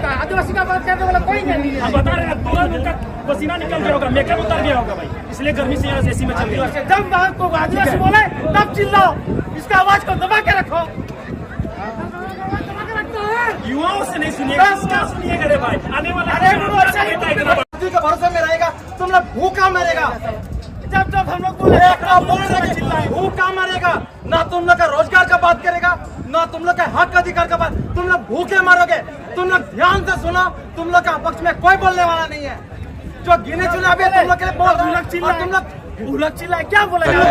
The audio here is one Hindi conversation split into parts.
करता है? आदिवासी का बात करने वाला कोई नहीं है। बता रहे हैं तुरंत उनका पसीना निकल गया होगा, मेकअप उतर गया होगा भाई, इसलिए गर्मी से यहाँ एसी में चल गया। जब आपको आदिवासी बोले तब चिल्लाओ, इसका आवाज को दबा के रखो। युवाओं से नहीं सुनिएगा, क्या सुनिएगा रे भाई? आने वाला के भरोसे में रहेगा, तुम लोग भूखा मरेगा। जब जब हम लोग बोले भूखा मरेगा, ना तुम लोग का रोजगार का बात करेगा, ना तुम लोग का हक अधिकार का बात, तुम लोग भूखे मरोगे। तुम लोग ध्यान से सुनो, तुम लोग का पक्ष में कोई बोलने वाला नहीं है। जो गिने चुने अभी तुम लोग के लिए बहुत तुम लोग चिल्लाए, क्या बोलेगा?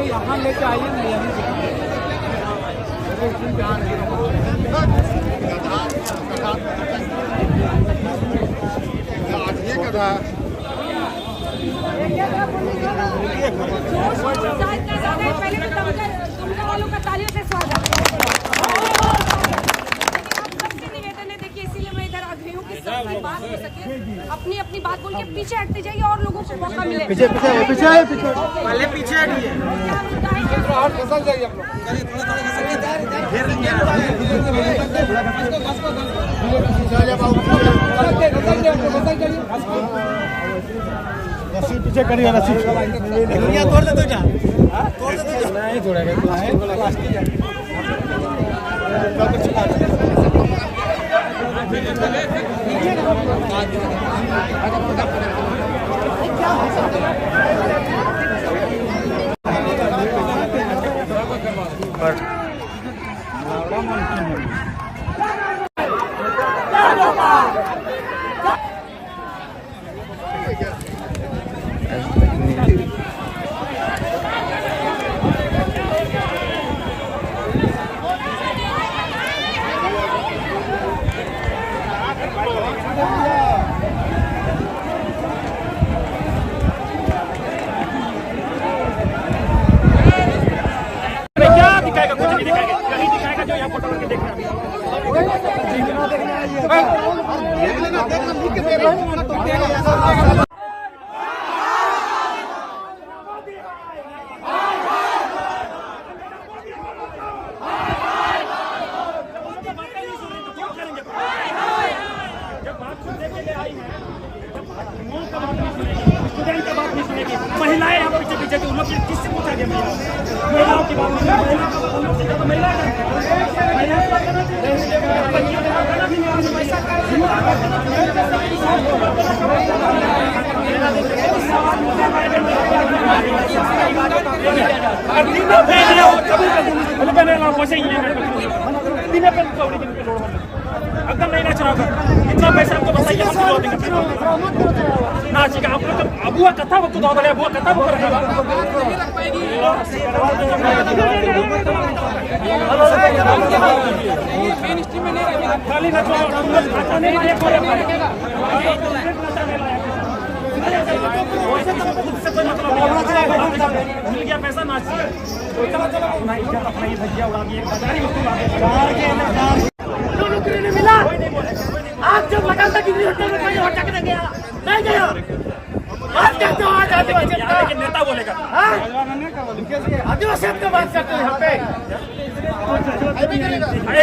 यहाँ लेके आइए ना, पहले तो तुमका वालों का तालियों से स्वागत। सबसे निवेदन है, देखिए इसीलिए मैं इधर आ गई हूँ कि सबकी बात हो सके, अपनी अपनी बात बोल के पीछे हटते जाइए और लोगों को मौका मिले। पीछे पहले पीछे हटिए। पीछे करिए, रस्सी तोड़ दे तो नहीं तोड़ेगा। महिलाएं यहाँ पीछे पीछे उन लोग किससे पूछा गया? महिलाओं की बात एकदम नहीं नाच रहा होगा। इतना पैसा आपको बताइए, नाचेगा आप लोग। अबुआ कथा वक्त दो बड़े अबुआ कथा वक्त रखा खाली नचो मिल गया पैसा नाचिए। भैया उड़ा दिए, नौकरी नहीं मिला। आप जब लगातार डिग्री होटल में कोई हटा के गया नहीं गया, आप कहते हो आज आदिवासी नेता बोलेगा। आदिवासी की बात करते हैं यहाँ पे,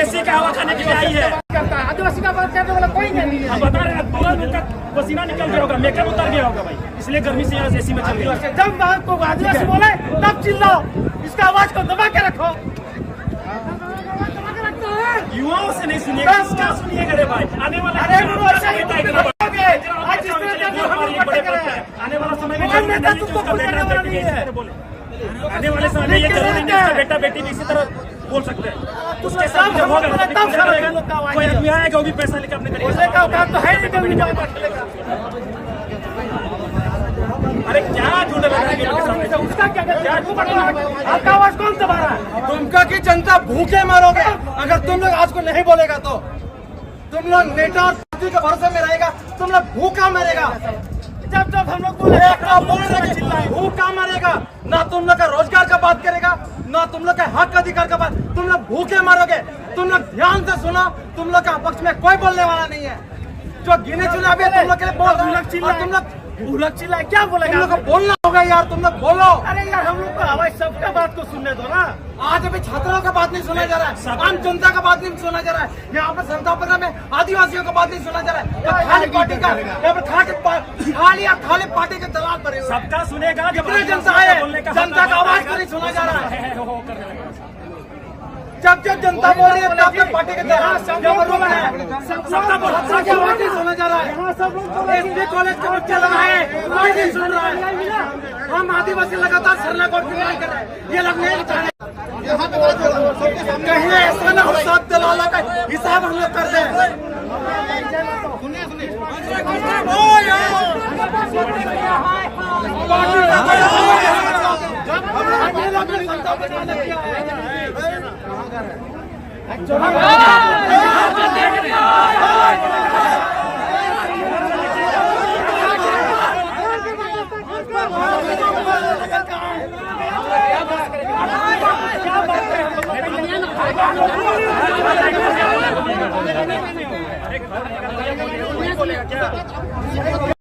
ऐसी का हवा खाने के लिए आई है। आदिवासी का बात करने वाला कोई नहीं है। बता रहे हैं तुरंत उनका पसीना निकल गया होगा, मेकअप उतर गया होगा भाई, इसलिए गर्मी से यहाँ एसी में चल गया। जब आपको आदिवासी बोले तब चिल्लाओ, इसका आवाज को दबा के रखो। युवाओं से नहीं सुनिएगा, क्या सुनिएगा रे भाई? आने वाला आने वाला समय में आने वाले समय में ये जरूरी नहीं है बेटा बेटी भी इसी तरह बोल सकते हैं। उसके साथ जब होगा कोई आदमी आएगा वो भी पैसा लेकर अपने अरे क्या झूठ लगा रहा है उसका क्या? आपका आवाज कौन दबा रहा है? तुमका की जनता भूखे मरोगे अगर तुम लोग आज को नहीं बोलेगा तो। तुम लोग नेता और के भरोसे में रहेगा, तुम लोग भूखा मरेगा। जब जब हम लोग बोल रहे भूख कहाँ मरेगा, ना तुम लोग का रोजगार का बात करेगा, ना तुम लोग का हक अधिकार का बात। तुम लोग भूखे मरोगे। तुम लोग ध्यान से सुनो, तुम लोग का पक्ष में कोई बोलने वाला नहीं है। जो गिने चुने अभी तुम लोग के लिए बोल रहे हैं, और तुम लोग चिल्लाए क्या बोलेगा? तुम लोग को बोलना होगा यार, तुम लोग बोलो। अरे यार हम लोग को हवाई सबका बात को सुनने दो ना। आज अभी छात्रों का बात नहीं सुना जा रहा है, आम जनता का बात नहीं सुना जा रहा है। यहाँ पर संता पत्र में आदिवासियों का बात नहीं सुना जा रहा है। खाली पार्टी का यहाँ पर खाली पार्टी के दलाल भरे हुए हैं। सबका सुनेगा जब कितने जनता है, जनता का आवाज को नहीं सुना जा रहा है। जब जब जनता बोल रही है तब तक पार्टी के दलाल सबका आवाज नहीं सुना जा रहा है। एसपी कॉलेज का चल रहा है, कोई नहीं सुन रहा है। हम आदिवासी लगातार सरना कोर्ट की मांग कर रहे हैं, ये लोग नहीं चाह रहे। कहीं ऐसा ना हो सब दलालों का हिसाब हम लोग करते हैं। क्या